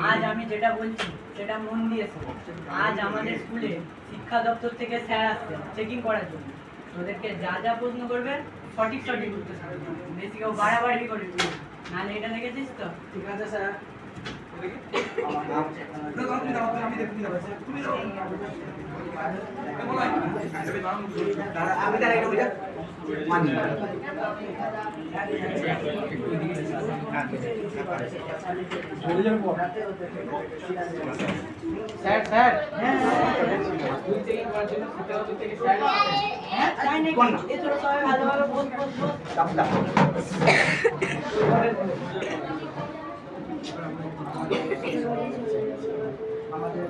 आज আমি যেটা বলছি সেটা মন দিয়ে শোনো। আজ আমাদের স্কুলে শিক্ষা দপ্তর থেকে স্যার আসছে চেকিং করার জন্য। ওদেরকে যা যা প্রশ্ন করবে সঠিক সঠিক উত্তর দিতে হবে। বেশি কেউ বাড়াবাড়ি করে দিবে নাহলে এটা দেখেছিস তো? ঠিক আছে স্যার। আমি তার একটু বুঝা মানি স্যার স্যার স্কুল থেকে করার জন্য শিক্ষা দপ্তর থেকে স্যার হ্যাঁ তাই নাকি এই তো সবাই ভালোভাবে বস বস বস দাদা আমাদের